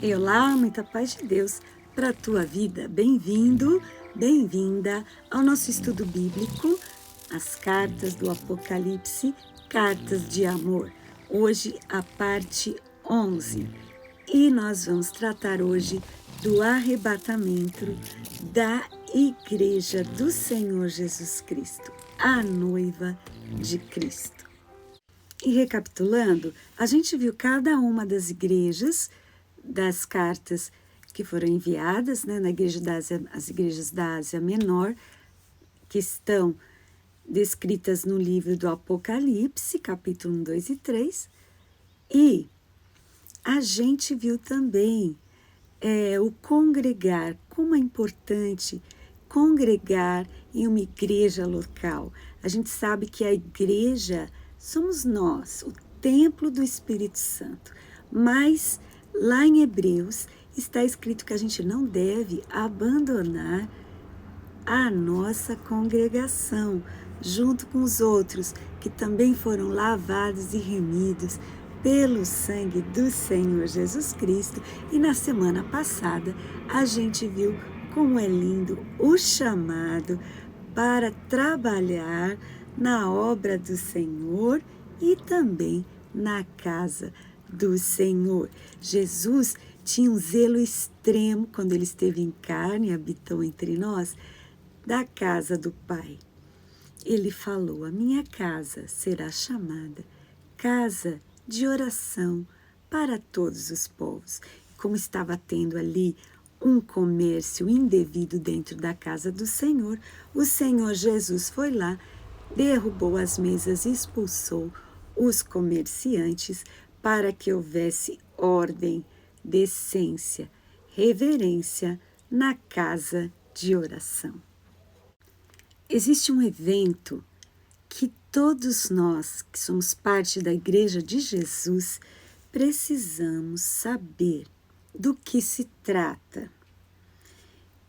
Olá, muita paz de Deus para a tua vida. Bem-vindo, bem-vinda ao nosso estudo bíblico, as cartas do Apocalipse, cartas de amor. Hoje a parte 11 e nós vamos tratar hoje do arrebatamento da Igreja do Senhor Jesus Cristo, a noiva de Cristo. E recapitulando, a gente viu cada uma das igrejas, das cartas que foram enviadas, né, na igreja da Ásia, as igrejas da Ásia Menor, que estão descritas no livro do Apocalipse, capítulo 1, 2 e 3. E a gente viu também o congregar, como é importante congregar em uma igreja local. A gente sabe que a igreja somos nós, o templo do Espírito Santo, mas lá em Hebreus está escrito que a gente não deve abandonar a nossa congregação, junto com os outros que também foram lavados e remidos pelo sangue do Senhor Jesus Cristo. E na semana passada a gente viu como é lindo o chamado para trabalhar na obra do Senhor e também na casa do Senhor. Jesus tinha um zelo extremo quando ele esteve em carne e habitou entre nós, da casa do Pai. Ele falou: a minha casa será chamada casa de oração para todos os povos. Como estava tendo ali um comércio indevido dentro da casa do Senhor, o Senhor Jesus foi lá, derrubou as mesas e expulsou os comerciantes para que houvesse ordem, decência, reverência na casa de oração. Existe um evento que todos nós, que somos parte da Igreja de Jesus, precisamos saber do que se trata.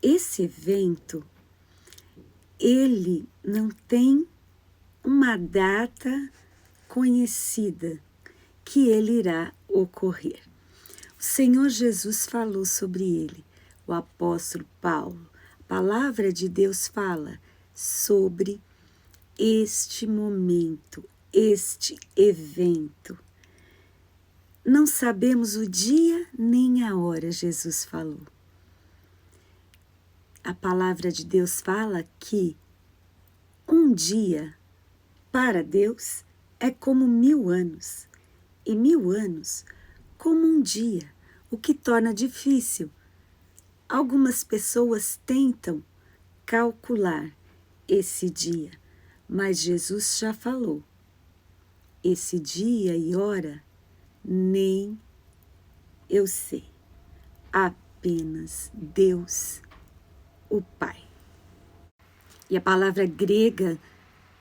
Esse evento, ele não tem uma data conhecida que ele irá ocorrer. O Senhor Jesus falou sobre ele, o apóstolo Paulo. A palavra de Deus fala sobre este momento, este evento. Não sabemos o dia nem a hora, Jesus falou. A palavra de Deus fala que um dia para Deus é como 1000 anos, e 1000 anos como um dia, o que torna difícil. Algumas pessoas tentam calcular esse dia, mas Jesus já falou: esse dia e hora nem eu sei, apenas Deus, o Pai. E a palavra grega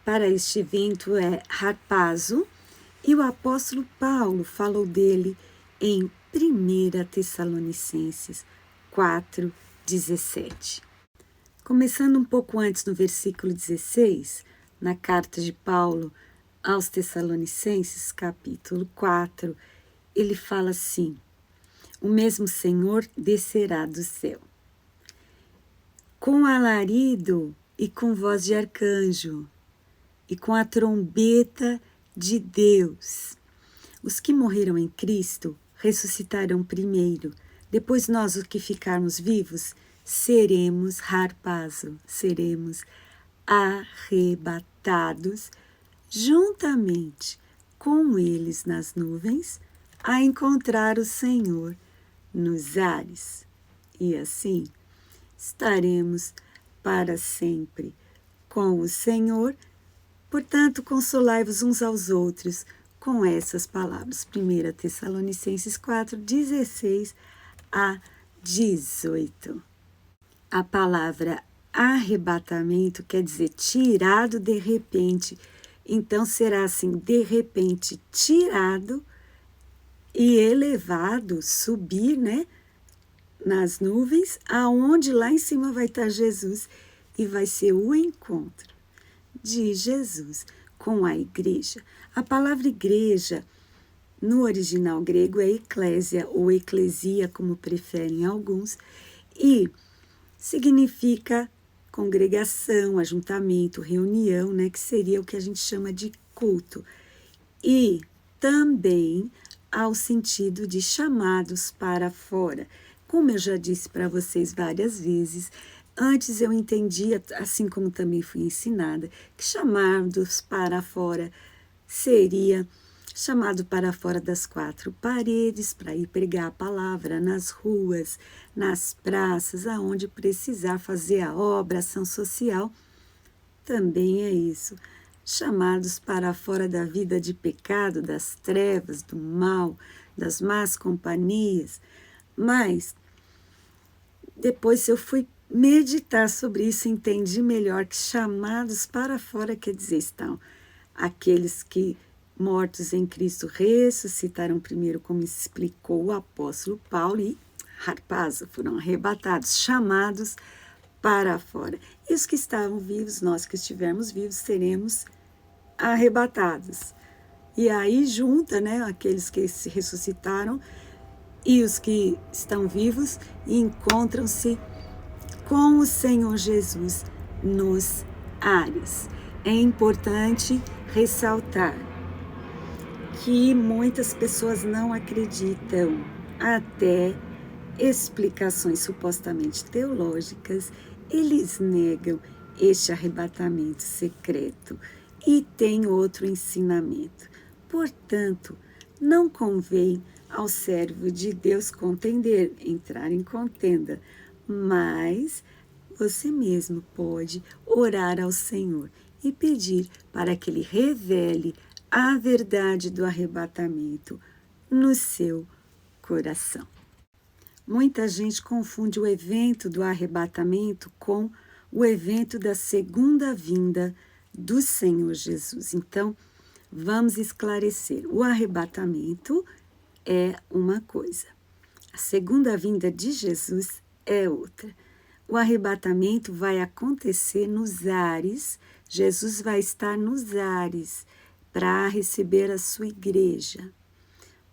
para este evento é harpazo, e o apóstolo Paulo falou dele em 1 Tessalonicenses 4:17. Começando um pouco antes no versículo 16, na carta de Paulo aos Tessalonicenses, capítulo 4, ele fala assim: o mesmo Senhor descerá do céu, com alarido e com voz de arcanjo, e com a trombeta de Deus. Os que morreram em Cristo ressuscitarão primeiro. Depois nós, os que ficarmos vivos, seremos harpazo, seremos arrebatados juntamente com eles nas nuvens, a encontrar o Senhor nos ares. E assim estaremos para sempre com o Senhor. Portanto, consolai-vos uns aos outros com essas palavras. 1 Tessalonicenses 4, 16 a 18. A palavra arrebatamento quer dizer tirado de repente. Então, será assim, de repente, tirado e elevado, subir, né, nas nuvens, aonde lá em cima vai estar Jesus e vai ser o encontro de Jesus com a igreja. A palavra igreja No original grego é eclésia ou eclesia, como preferem alguns, e significa congregação, ajuntamento, reunião, né, que seria o que a gente chama de culto. E também ao sentido de chamados para fora. Como eu já disse para vocês várias vezes, antes eu entendia, assim como também fui ensinada, que chamados para fora seria chamado para fora das quatro paredes para ir pregar a palavra nas ruas, nas praças, aonde precisar fazer a obra, ação social. Também é isso. Chamados para fora da vida de pecado, das trevas, do mal, das más companhias. Mas depois eu fui meditar sobre isso, entendi melhor que chamados para fora quer dizer estão aqueles que mortos em Cristo ressuscitaram primeiro, como explicou o apóstolo Paulo, e harpazo, foram arrebatados, chamados para fora. E os que estavam vivos, nós que estivermos vivos, seremos arrebatados. E aí junta, né, aqueles que se ressuscitaram e os que estão vivos e encontram-se com o Senhor Jesus nos ares. É importante ressaltar que muitas pessoas não acreditam, até explicações supostamente teológicas, eles negam este arrebatamento secreto e tem outro ensinamento. Portanto, não convém ao servo de Deus contender, entrar em contenda, mas você mesmo pode orar ao Senhor e pedir para que Ele revele a verdade do arrebatamento no seu coração. Muita gente confunde o evento do arrebatamento com o evento da segunda vinda do Senhor Jesus. Então, vamos esclarecer. O arrebatamento é uma coisa. A segunda vinda de Jesus é outra. O arrebatamento vai acontecer nos ares. Jesus vai estar nos ares para receber a sua igreja.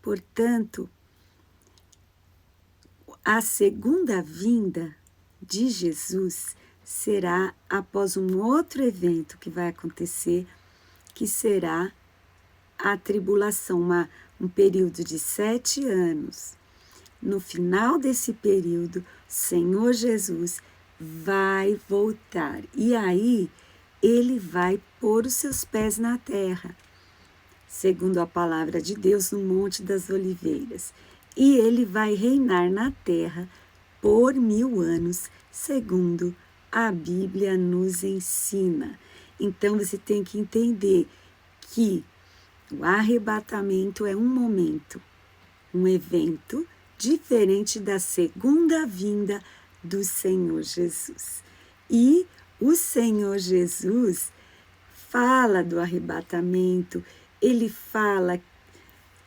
Portanto, a segunda vinda de Jesus será após um outro evento que vai acontecer, que será a tribulação, um período de 7 anos. No final desse período, Senhor Jesus vai voltar. E aí, Ele vai pôr os seus pés na terra, segundo a palavra de Deus, no Monte das Oliveiras. E Ele vai reinar na terra por 1000 anos, segundo a Bíblia nos ensina. Então, você tem que entender que o arrebatamento é um momento, um evento diferente da segunda vinda do Senhor Jesus. E o Senhor Jesus fala do arrebatamento, ele fala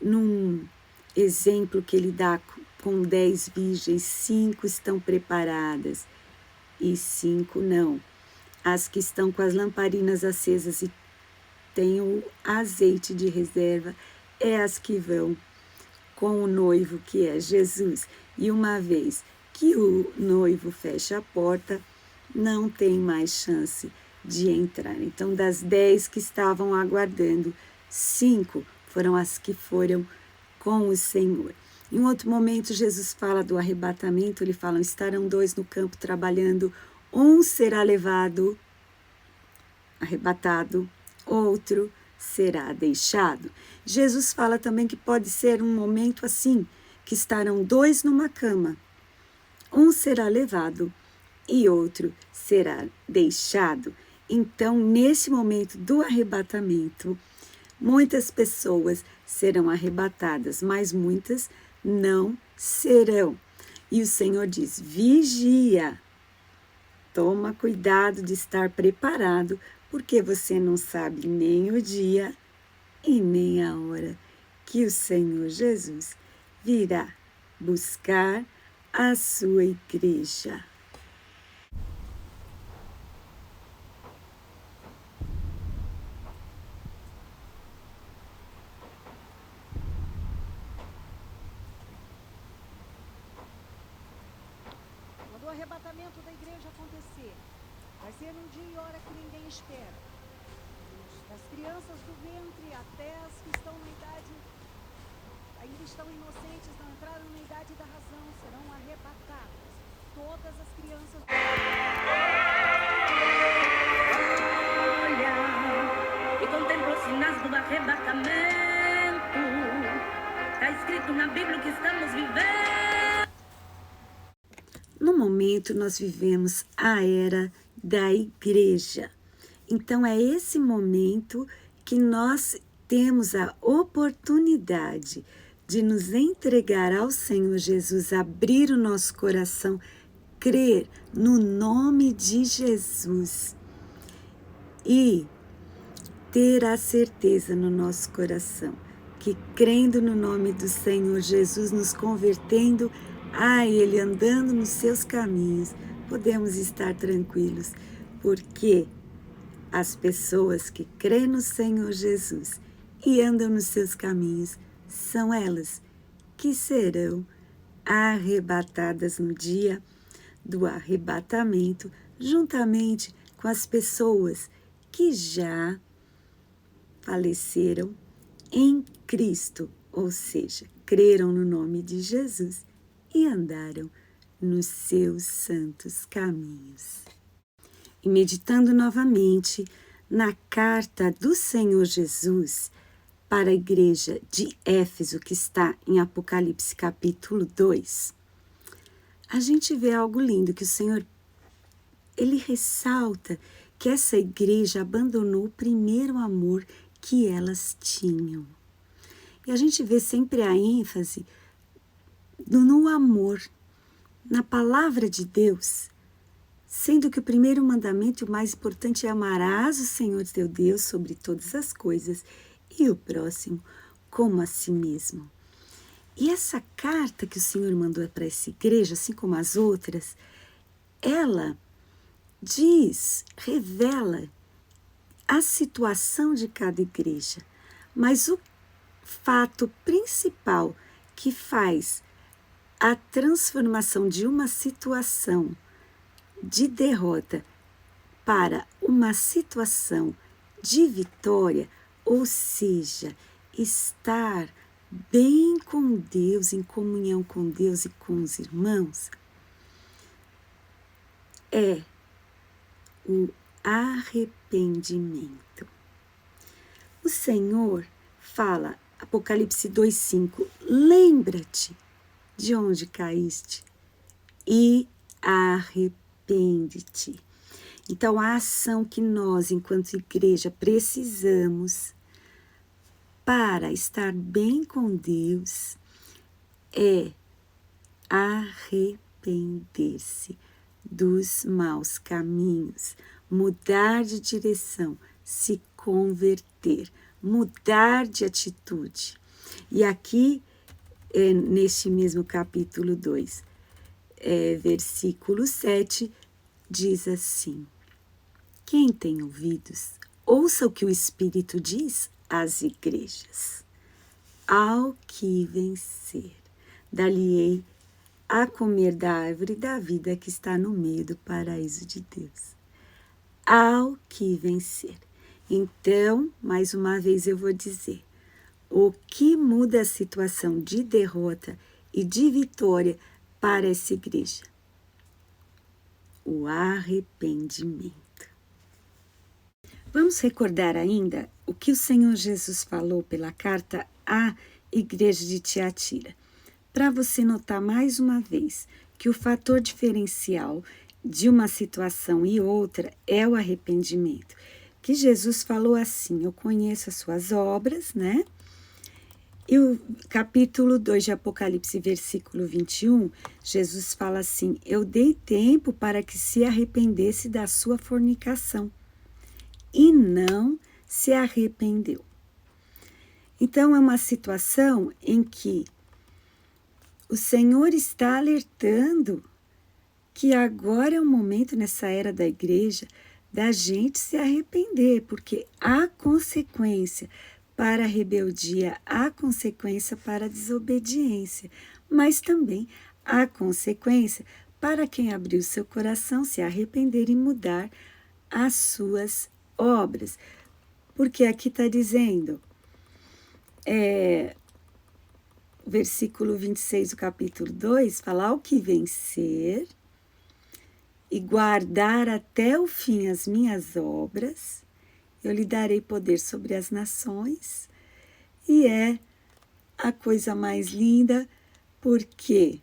num exemplo que ele dá com 10 virgens, 5 estão preparadas e 5 não. As que estão com as lamparinas acesas e têm o azeite de reserva, é as que vão com o noivo, que é Jesus. E uma vez que o noivo fecha a porta, não tem mais chance de entrar. Então, das 10 que estavam aguardando, 5 foram as que foram com o Senhor. Em outro momento, Jesus fala do arrebatamento, ele fala, estarão 2 no campo trabalhando, um será levado, arrebatado, outro será deixado. Jesus fala também que pode ser um momento assim, que estarão 2 numa cama, um será levado e outro será deixado. Então, nesse momento do arrebatamento, muitas pessoas serão arrebatadas, mas muitas não serão. E o Senhor diz, vigia, toma cuidado de estar preparado, porque você não sabe nem o dia e nem a hora que o Senhor Jesus virá buscar a sua igreja. arrebatamento da igreja acontecer, vai ser num dia e hora que ninguém espera. Das crianças do ventre até as que estão na idade, ainda estão inocentes, não entraram na idade da razão, serão arrebatadas. Todas as crianças do Olha, e contemplo o sinasmo do arrebatamento. Está escrito na Bíblia que estamos vivendo. No momento, nós vivemos a era da igreja. Então, é esse momento que nós temos a oportunidade de nos entregar ao Senhor Jesus, abrir o nosso coração, crer no nome de Jesus e ter a certeza no nosso coração que, crendo no nome do Senhor Jesus, nos convertendo a Ele, andando nos seus caminhos, podemos estar tranquilos, porque as pessoas que creem no Senhor Jesus e andam nos seus caminhos são elas que serão arrebatadas no dia do arrebatamento, juntamente com as pessoas que já faleceram em Cristo, ou seja, creram no nome de Jesus e andaram nos seus santos caminhos. E meditando novamente na carta do Senhor Jesus para a igreja de Éfeso, que está em Apocalipse capítulo 2, a gente vê algo lindo, que o Senhor, Ele ressalta que essa igreja abandonou o primeiro amor que elas tinham. E a gente vê sempre a ênfase no amor, na palavra de Deus, sendo que o primeiro mandamento e o mais importante é: amarás o Senhor teu Deus sobre todas as coisas e o próximo como a si mesmo. E essa carta que o Senhor mandou para essa igreja, assim como as outras, ela revela a situação de cada igreja, mas o fato principal que faz a transformação de uma situação de derrota para uma situação de vitória, ou seja, estar bem com Deus, em comunhão com Deus e com os irmãos, é o arrependimento. O Senhor fala, Apocalipse 2,5, lembra-te de onde caíste e arrepende-te. Então, a ação que nós, enquanto igreja, precisamos para estar bem com Deus é arrepender-se dos maus caminhos, mudar de direção, se converter, mudar de atitude. E aqui, neste mesmo capítulo 2, versículo 7, diz assim: quem tem ouvidos, ouça o que o Espírito diz às igrejas. Ao que vencer, dar-lhe-ei a comer da árvore da vida que está no meio do paraíso de Deus. Ao que vencer. Então, mais uma vez eu vou dizer, o que muda a situação de derrota e de vitória para essa igreja? O arrependimento. Vamos recordar ainda o que o Senhor Jesus falou pela carta à igreja de Tiatira, para você notar mais uma vez que o fator diferencial de uma situação e outra é o arrependimento. Que Jesus falou assim: eu conheço as suas obras, né? E o capítulo 2 de Apocalipse, versículo 21, Jesus fala assim: eu dei tempo para que se arrependesse da sua fornicação, e não se arrependeu. Então, é uma situação em que o Senhor está alertando que agora é o momento, nessa era da igreja, da gente se arrepender, porque há consequência para a rebeldia, há consequência para a desobediência, mas também há consequência para quem abrir o seu coração, se arrepender e mudar as suas obras. Porque aqui está dizendo, versículo 26 do capítulo 2, fala: ao que vencer e guardar até o fim as minhas obras, eu lhe darei poder sobre as nações. E é a coisa mais linda, porque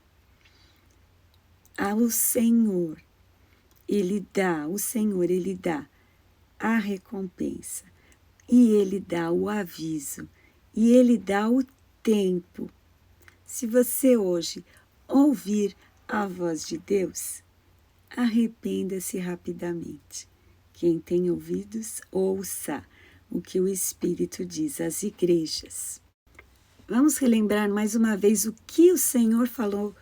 o Senhor, Ele dá a recompensa, e Ele dá o aviso, e Ele dá o tempo. Se você hoje ouvir a voz de Deus, arrependa-se rapidamente. Quem tem ouvidos, ouça o que o Espírito diz às igrejas. Vamos relembrar mais uma vez o que o Senhor falou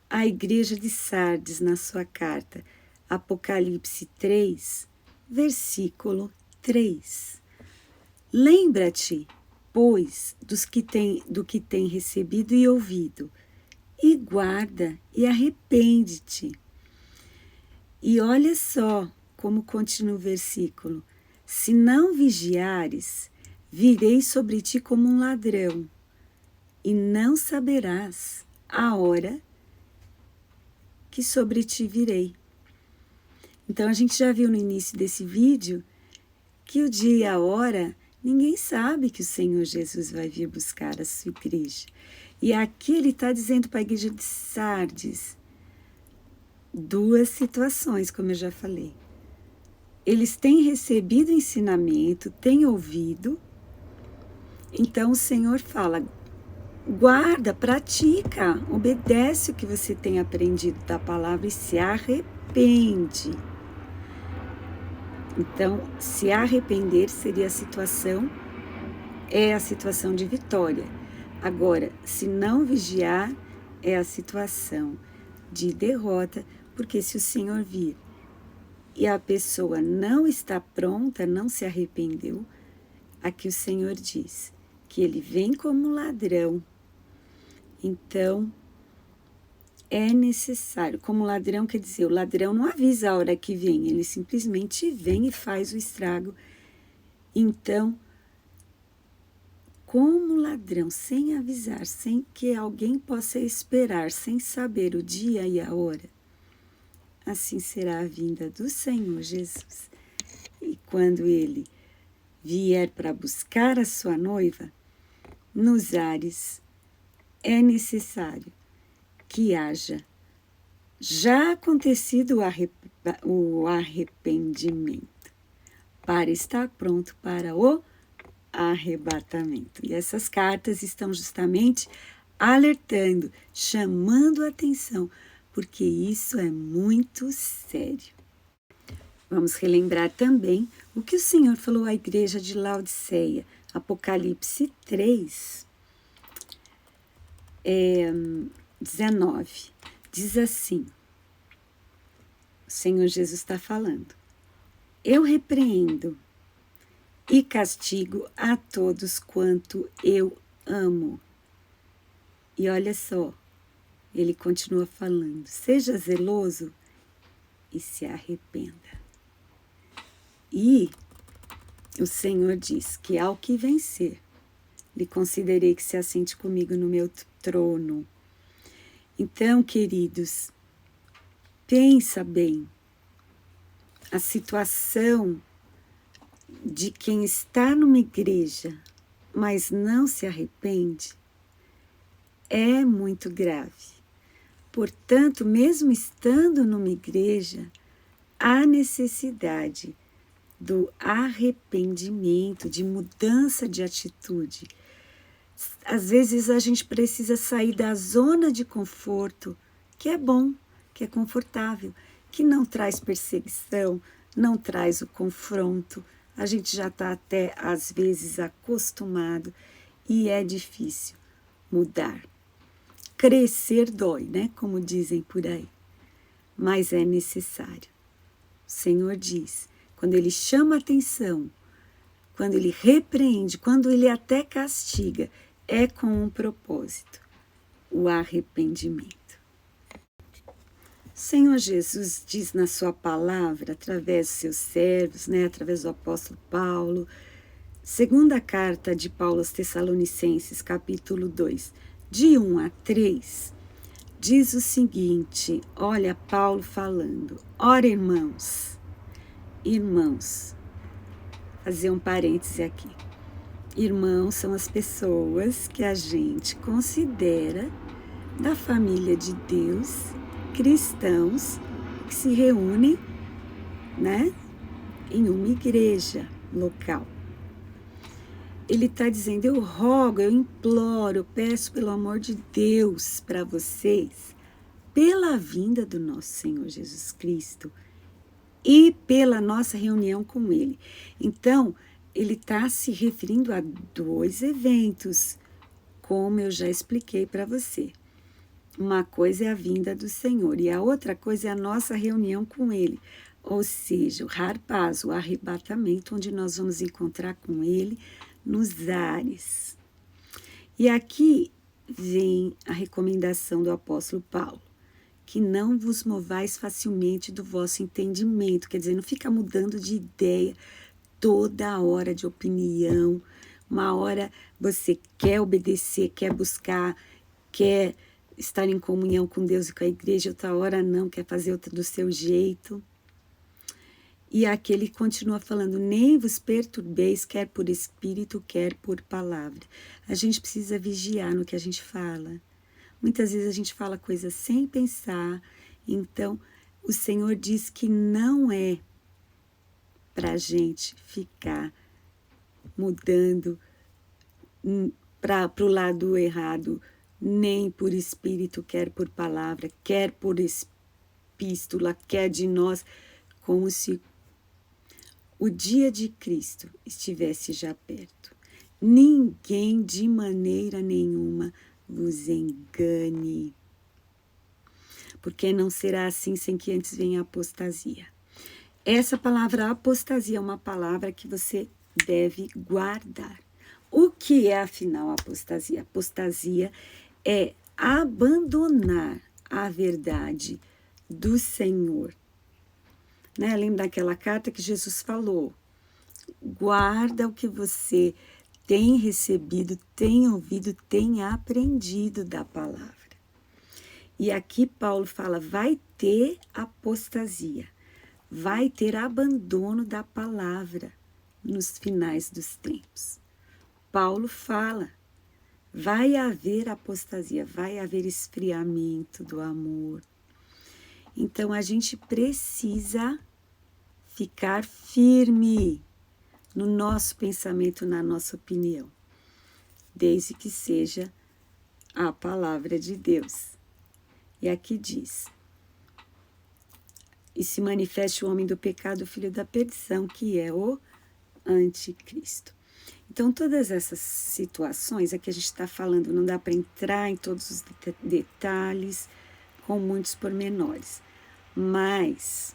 à igreja de Sardes na sua carta. Apocalipse 3, versículo 3. Lembra-te, pois, do que tem recebido e ouvido, e guarda e arrepende-te. E olha só como continua o versículo: se não vigiares, virei sobre ti como um ladrão, e não saberás a hora que sobre ti virei. Então, a gente já viu no início desse vídeo que o dia e a hora, ninguém sabe que o Senhor Jesus vai vir buscar a sua igreja. E aqui ele está dizendo para a igreja de Sardes duas situações, como eu já falei. Eles têm recebido ensinamento, têm ouvido, então o Senhor fala: guarda, pratica, obedece o que você tem aprendido da palavra e se arrepende. Então, se arrepender seria a situação de vitória. Agora, se não vigiar, é a situação de derrota, porque se o Senhor vir e a pessoa não está pronta, não se arrependeu, aqui o Senhor diz que ele vem como ladrão. Então, é necessário. Como ladrão quer dizer, o ladrão não avisa a hora que vem, ele simplesmente vem e faz o estrago. Então, como ladrão, sem avisar, sem que alguém possa esperar, sem saber o dia e a hora, assim será a vinda do Senhor Jesus. E quando ele vier para buscar a sua noiva, nos ares, é necessário que haja já acontecido o arrependimento, para estar pronto para o arrebatamento. E essas cartas estão justamente alertando, chamando a atenção, porque isso é muito sério. Vamos relembrar também o que o Senhor falou à igreja de Laodiceia, Apocalipse 3, 19. Diz assim, o Senhor Jesus está falando: eu repreendo e castigo a todos quanto eu amo. E olha só, ele continua falando: seja zeloso e se arrependa. E o Senhor diz que ao que vencer, lhe considerei que se assente comigo no meu trono. Então, queridos, pensa bem, a situação de quem está numa igreja, mas não se arrepende, é muito grave. Portanto, mesmo estando numa igreja, há necessidade do arrependimento, de mudança de atitude. Às vezes a gente precisa sair da zona de conforto, que é bom, que é confortável, que não traz perseguição, não traz o confronto. A gente já está até, às vezes, acostumado e é difícil mudar. Crescer dói, né? Como dizem por aí. Mas é necessário. O Senhor diz, quando Ele chama a atenção, quando Ele repreende, quando Ele até castiga, é com um propósito, o arrependimento. Senhor Jesus diz na sua palavra, através dos seus servos, através do apóstolo Paulo, segunda carta de Paulo aos Tessalonicenses, capítulo 2, de 1 a 3, diz o seguinte, olha Paulo falando, ora irmãos, fazer um parêntese aqui, irmãos são as pessoas que a gente considera da família de Deus, cristãos que se reúnem, em uma igreja local. Ele está dizendo, eu rogo, eu imploro, eu peço pelo amor de Deus para vocês, pela vinda do nosso Senhor Jesus Cristo e pela nossa reunião com Ele. Então, ele está se referindo a 2 eventos, como eu já expliquei para você. Uma coisa é a vinda do Senhor e a outra coisa é a nossa reunião com Ele, ou seja, o harpaz, o arrebatamento, onde nós vamos encontrar com Ele nos ares. E aqui vem a recomendação do apóstolo Paulo, que não vos movais facilmente do vosso entendimento, quer dizer, não fica mudando de ideia toda hora, de opinião. Uma hora você quer obedecer, quer buscar, quer estar em comunhão com Deus e com a igreja, outra hora não, quer fazer outra do seu jeito. E aqui ele continua falando, nem vos perturbeis, quer por espírito, quer por palavra. A gente precisa vigiar no que a gente fala. Muitas vezes a gente fala coisas sem pensar, então o Senhor diz que não é para a gente ficar mudando para o lado errado, nem por espírito, quer por palavra, quer por epístola, quer de nós, como se o dia de Cristo estivesse já perto. Ninguém de maneira nenhuma vos engane, porque não será assim sem que antes venha a apostasia. Essa palavra apostasia é uma palavra que você deve guardar. O que é, afinal, apostasia? Apostasia é abandonar a verdade do Senhor. Lembra daquela carta que Jesus falou? Guarda o que você tem recebido, tem ouvido, tem aprendido da palavra. E aqui Paulo fala, vai ter apostasia, vai ter abandono da palavra nos finais dos tempos. Paulo fala, vai haver apostasia, vai haver esfriamento do amor. Então, a gente precisa ficar firme no nosso pensamento, na nossa opinião, desde que seja a palavra de Deus. E aqui diz, e se manifeste o homem do pecado, o filho da perdição, que é o anticristo. Então, todas essas situações, aqui a gente está falando, não dá para entrar em todos os detalhes, com muitos pormenores, mas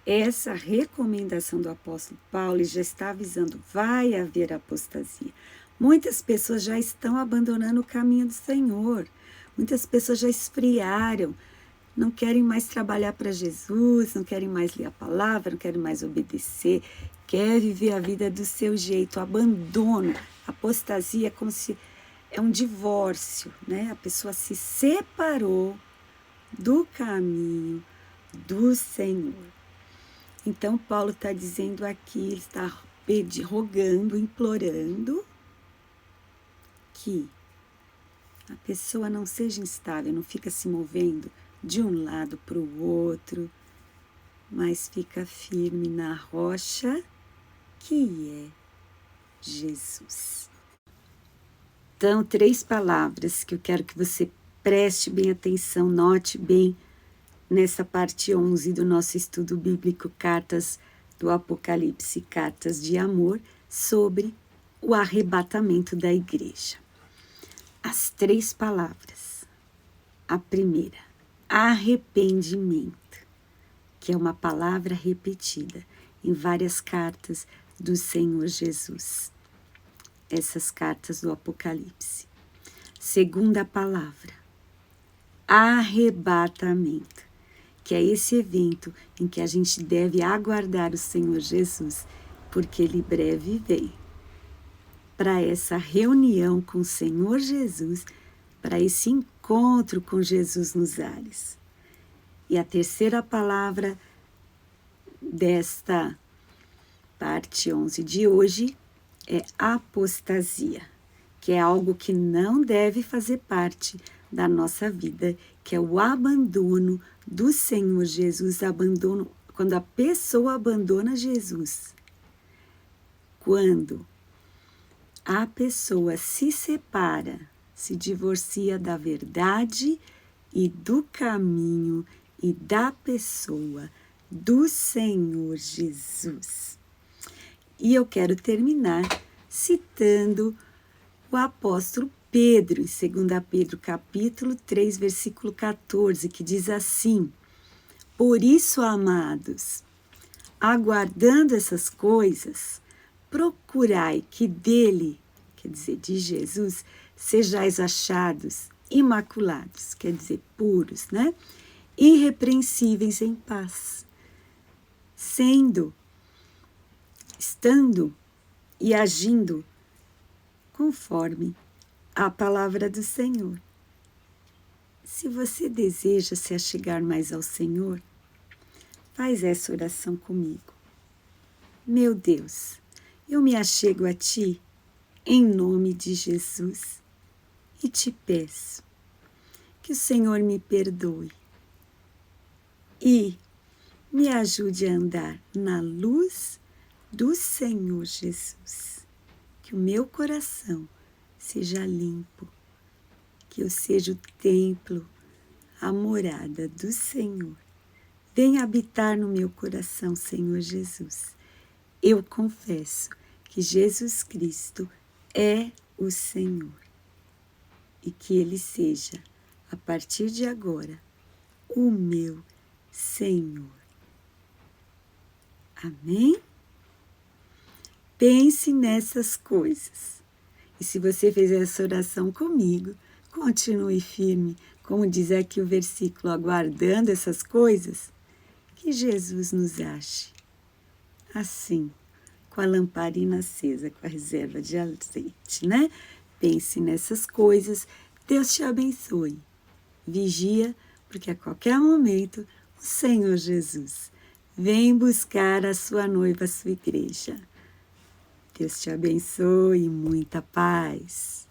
essa recomendação do apóstolo Paulo já está avisando, vai haver apostasia. Muitas pessoas já estão abandonando o caminho do Senhor, muitas pessoas já esfriaram, não querem mais trabalhar para Jesus, não querem mais ler a palavra, não querem mais obedecer, quer viver a vida do seu jeito, abandono, apostasia é como se é um divórcio, A pessoa se separou do caminho do Senhor. Então, Paulo está dizendo aqui, ele está rogando, implorando que a pessoa não seja instável, não fica se movendo de um lado para o outro, mas fica firme na rocha que é Jesus. Então, 3 palavras que eu quero que você preste bem atenção, note bem nessa parte 11 do nosso estudo bíblico, Cartas do Apocalipse, Cartas de Amor, sobre o arrebatamento da igreja. As 3 palavras. A primeira, arrependimento, que é uma palavra repetida em várias cartas do Senhor Jesus. Essas cartas do Apocalipse. Segunda palavra, arrebatamento, que é esse evento em que a gente deve aguardar o Senhor Jesus, porque Ele breve vem. Para essa reunião com o Senhor Jesus, para esse encontro com Jesus nos ares. E a terceira palavra desta parte 11 de hoje é apostasia, que é algo que não deve fazer parte da nossa vida, que é o abandono do Senhor Jesus, abandono quando a pessoa abandona Jesus. Quando a pessoa se separa, se divorcia da verdade e do caminho e da pessoa do Senhor Jesus. E eu quero terminar citando o apóstolo Pedro, em 2 Pedro capítulo 3, versículo 14, que diz assim: por isso, amados, aguardando essas coisas, procurai que dele, quer dizer, de Jesus, sejais achados imaculados, quer dizer, puros, né? Irrepreensíveis em paz, estando e agindo conforme a palavra do Senhor. Se você deseja se achegar mais ao Senhor, faz essa oração comigo. Meu Deus, eu me achego a Ti em nome de Jesus e te peço que o Senhor me perdoe e me ajude a andar na luz do Senhor Jesus. Que o meu coração seja limpo, que eu seja o templo, a morada do Senhor. Venha habitar no meu coração, Senhor Jesus. Eu confesso que Jesus Cristo é o Senhor e que Ele seja, a partir de agora, o meu Senhor. Amém? Pense nessas coisas. E se você fez essa oração comigo, continue firme, como diz aqui o versículo, aguardando essas coisas, que Jesus nos ache. Assim, com a lamparina acesa, com a reserva de azeite, né? Pense nessas coisas. Deus te abençoe. Vigia, porque a qualquer momento o Senhor Jesus vem buscar a sua noiva, a sua igreja. Deus te abençoe e muita paz.